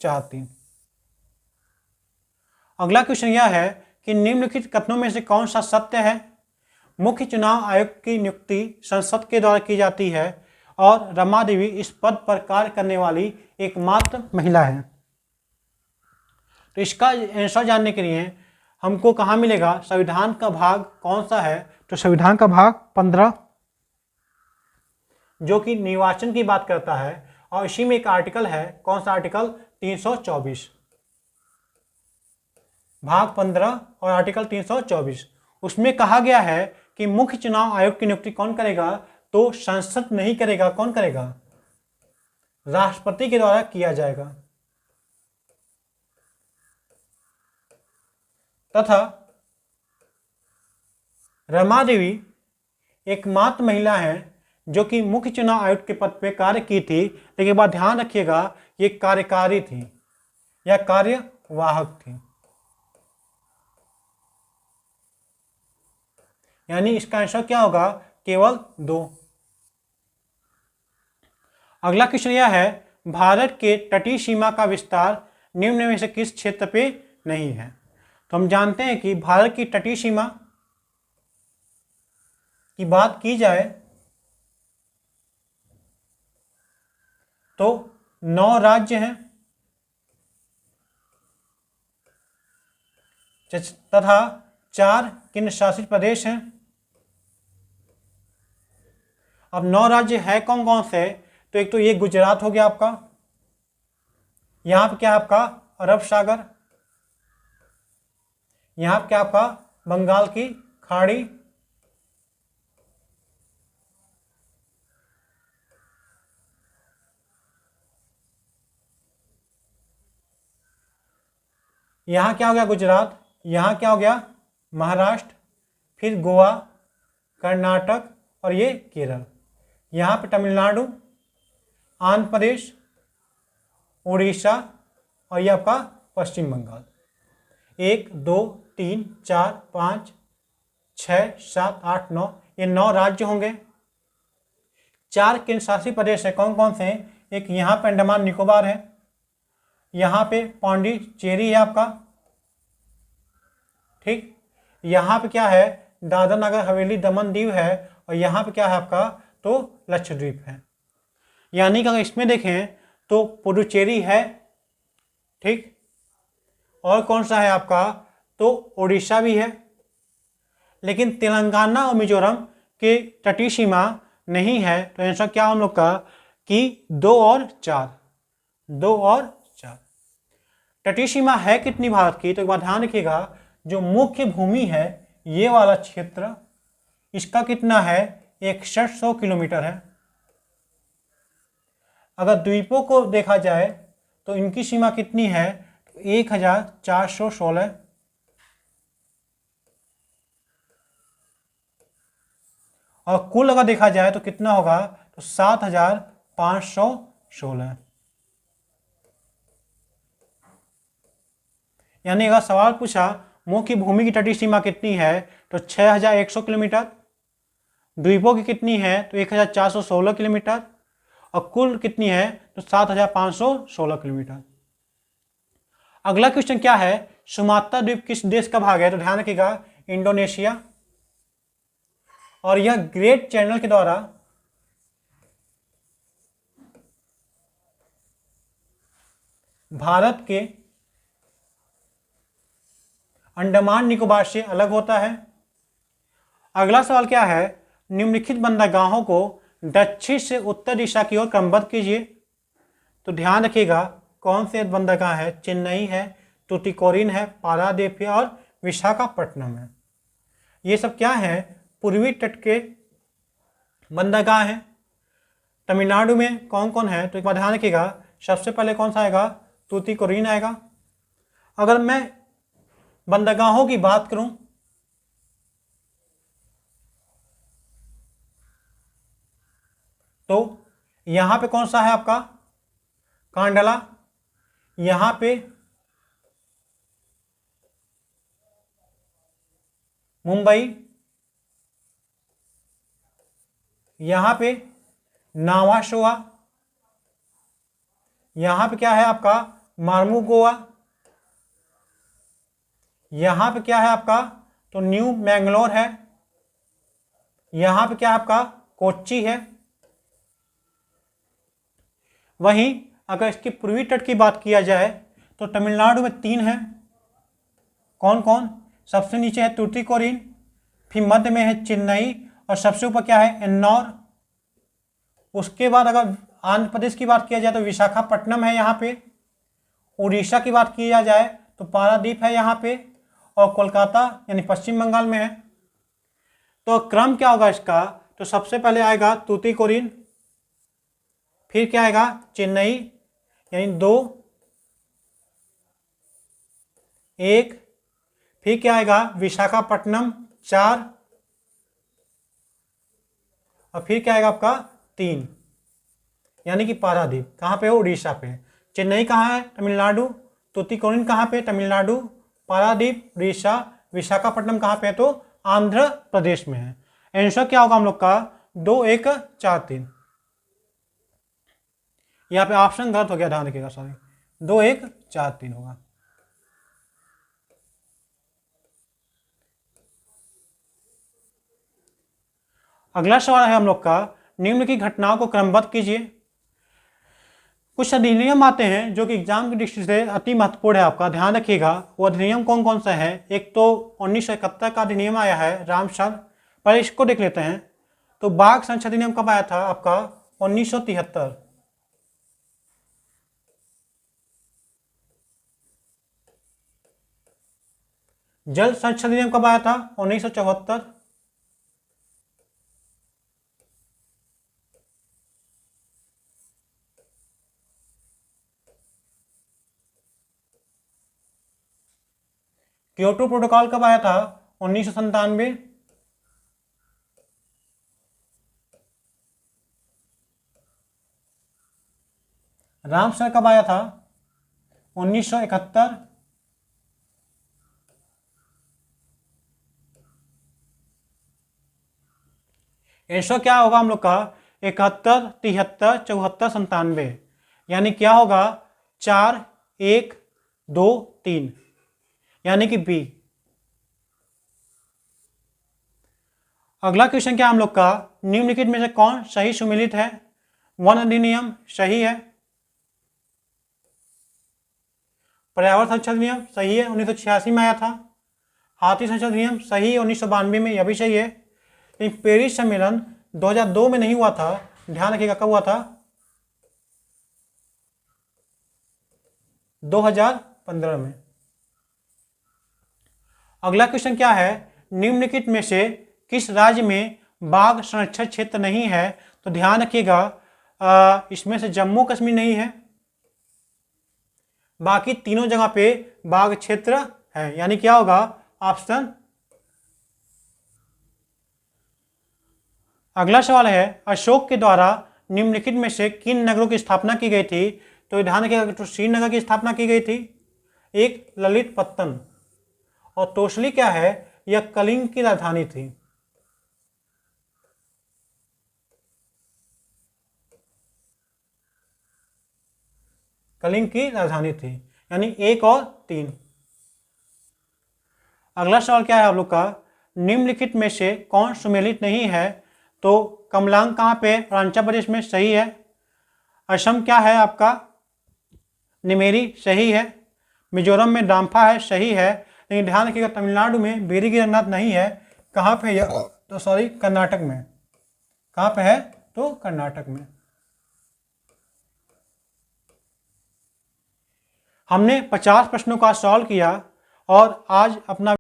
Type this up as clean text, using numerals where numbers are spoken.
चाहती। अगला क्वेश्चन यह है कि निम्नलिखित कथनों में से कौन सा सत्य है। मुख्य चुनाव आयुक्त की नियुक्ति संसद के द्वारा की जाती है और रमा देवी इस पद पर कार्य करने वाली एकमात्र महिला है। तो इसका आंसर जानने के लिए हमको कहाँ मिलेगा, संविधान का भाग कौन सा है, तो संविधान का भाग 15 जो कि निर्वाचन की बात करता है, और इसी में एक आर्टिकल है, कौन सा आर्टिकल, 324, भाग 15 और आर्टिकल 324। उसमें कहा गया है कि मुख्य चुनाव आयोग की नियुक्ति कौन करेगा, तो संसद नहीं करेगा, कौन करेगा, राष्ट्रपति के द्वारा किया जाएगा। तथा रमा देवी एकमात्र महिला है जो कि मुख्य चुनाव आयुक्त के पद पे कार्य की थी, लेकिन बात ध्यान रखिएगा ये कार्यकारी थी या कार्यवाहक थी, यानी इसका आंसर क्या होगा, केवल 2। अगला क्वेश्चन यह है, भारत के तटीय सीमा का विस्तार निम्न में से किस क्षेत्र पे नहीं है। तो हम जानते हैं कि भारत की तटीय सीमा की बात की जाए तो 9 राज्य हैं तथा 4 केंद्र शासित प्रदेश हैं। अब 9 राज्य है कौन कौन से, तो एक तो ये गुजरात हो गया आपका, यहाँ पे क्या है आपका अरब सागर, यहाँ पे क्या आपका बंगाल की खाड़ी, यहाँ क्या हो गया गुजरात, यहाँ क्या हो गया महाराष्ट्र, फिर गोवा, कर्नाटक और ये केरल, यहाँ पे तमिलनाडु, आंध्र प्रदेश, उड़ीसा और ये आपका पश्चिम बंगाल। 1 2 3 4 5 6 7 8 9, ये 9 राज्य होंगे। 4 केंद्र शासित प्रदेश है, कौन कौन से हैं, एक यहाँ पे अंडमान निकोबार है, यहाँ पे पौंडीचेरी है आपका, ठीक, यहाँ पे क्या है दादरा नगर हवेली दमन दीव है, और यहाँ पे क्या है आपका तो लक्षद्वीप है। यानी कि अगर इसमें देखें तो पुडुचेरी है, ठीक, और कौन सा है आपका तो उड़ीसा भी है, लेकिन तेलंगाना और मिजोरम के तटीय सीमा नहीं है। तो आंसर क्या हम लोग का कि 2 और 4, 2 और 4। तटीय सीमा है कितनी भारत की, तो एक बात ध्यान रखिएगा, जो मुख्य भूमि है ये वाला क्षेत्र, इसका कितना है 6100 किलोमीटर है। अगर द्वीपों को देखा जाए तो इनकी सीमा कितनी है, तो 1416, और कुल अगर देखा जाए तो कितना होगा तो 7516। यानी अगर सवाल पूछा मुख्य भूमि की तटीय सीमा कितनी है तो 6100 किलोमीटर, द्वीपों की कितनी है तो 1416 किलोमीटर, और कुल कितनी है तो 7516 किलोमीटर। अगला क्वेश्चन क्या है, सुमात्रा द्वीप किस देश का भाग है, तो ध्यान रखिएगा इंडोनेशिया, और यह ग्रेट चैनल के द्वारा भारत के अंडमान निकोबार से अलग होता है। अगला सवाल क्या है, निम्नलिखित बंदरगाहों को दक्षिण से उत्तर दिशा की ओर क्रमबद्ध कीजिए। तो ध्यान रखिएगा कौन से बंदरगाह है, चेन्नई है, टुटिकोरिन है, पारादीप है और विशाखापट्टनम है। ये सब क्या है पूर्वी तट के बंदरगाह हैं। तमिलनाडु में कौन कौन है, तो एक बार ध्यान रखिएगा सबसे पहले कौन सा आएगा टुटिकोरिन आएगा। अगर मैं बंदरगाहों की बात करूं तो यहां पे कौन सा है आपका कांडला, यहां पे मुंबई, यहां पे नावाशोआ, यहां पे क्या है आपका मार्मुगोआ। यहाँ पे क्या है आपका, तो न्यू मैंगलोर है। यहाँ पे क्या है आपका, कोच्चि है। वहीं अगर इसकी पूर्वी तट की बात किया जाए तो तमिलनाडु में 3 है। कौन कौन, सबसे नीचे है तूतीकोरिन, फिर मध्य में है चेन्नई और सबसे ऊपर क्या है, इंदौर। उसके बाद अगर आंध्र प्रदेश की बात किया जाए तो विशाखापट्टनम है यहाँ पे। उड़ीसा की बात की जाए तो पारादीप है यहाँ पे, और कोलकाता यानी पश्चिम बंगाल में है। तो क्रम क्या होगा इसका, तो सबसे पहले आएगा तूतीकोरिन, फिर क्या आएगा चेन्नई यानी 2, 1, फिर क्या आएगा विशाखापट्टनम 4, और फिर क्या आएगा आपका 3 यानी कि पारादीप। कहाँ पे हो, उड़ीसा पे। चेन्नई कहाँ है, तमिलनाडु। तूतीकोरिन कहाँ पे, तमिलनाडु। पारादीप उड़ीसा। विशाखापट्टनम कहाँ पे है, तो आंध्र प्रदेश में है। आंसर क्या होगा हम लोग का, 2, 1, 4, 3। यहाँ पे ऑप्शन गलत हो गया, ध्यान रखिएगा, सॉरी, 2, 1, 4, 3 होगा। अगला सवाल है हम लोग का, निम्न की घटनाओं को क्रमबद्ध कीजिए। कुछ अधिनियम आते हैं जो कि एग्जाम की दृष्टि से अति महत्वपूर्ण है, आपका ध्यान रखिएगा। वो अधिनियम कौन कौन सा है। एक तो 1971 का अधिनियम आया है, रामसर। पहले इसको देख लेते हैं। तो बाघ संरक्षण अधिनियम कब आया था आपका, 1973। जल संरक्षण अधिनियम कब आया था, 1974। क्योटो प्रोटोकॉल कब आया था, 1997। रामसर कब आया था, 1971। आंसर क्या होगा हम लोग का, 71, 73, 74, 97, यानी क्या होगा 4, 1, 2, 3, यानी कि बी। अगला क्वेश्चन क्या हम लोग का, निम्नलिखित में से कौन सही सुमेलित है। वन अधिनियम सही है। पर्यावरण संरक्षण अधिनियम सही है, 1986 में आया था। हाथी संरक्षण अधिनियम सही है, 1992 में, यह भी सही है। लेकिन पेरिस सम्मेलन 2002 में नहीं हुआ था, ध्यान रखिएगा कब हुआ था, 2015 में। अगला क्वेश्चन क्या है, निम्नलिखित में से किस राज्य में बाघ संरक्षण क्षेत्र नहीं है। तो ध्यान रखिएगा, इसमें से जम्मू कश्मीर नहीं है, बाकी तीनों जगह पे बाघ क्षेत्र है, यानी क्या होगा ऑप्शन। अगला सवाल है, अशोक के द्वारा निम्नलिखित में से किन नगरों की स्थापना की गई थी। तो ध्यान रखिएगा, तो श्रीनगर की स्थापना की गई थी, एक ललित पत्तन, और तोसली क्या है, यह कलिंग की राजधानी थी। कलिंग की राजधानी थी, यानी 1 और 3। अगला सवाल क्या है आप लोग का, निम्नलिखित में से कौन सुमेलित नहीं है। तो कमलांग कहाँ पे, अरुणाचल प्रदेश में, सही है। असम क्या है आपका, निमेरी, सही है। मिजोरम में दाम्फा है, सही है। लेकिन ध्यान रखिएगा तमिलनाडु में बेरीगी रंगनाथ नहीं है। कहाँ पे है, तो सॉरी कर्नाटक में। कहाँ पे है, तो कर्नाटक में। हमने 50 प्रश्नों का सॉल्व किया और आज अपना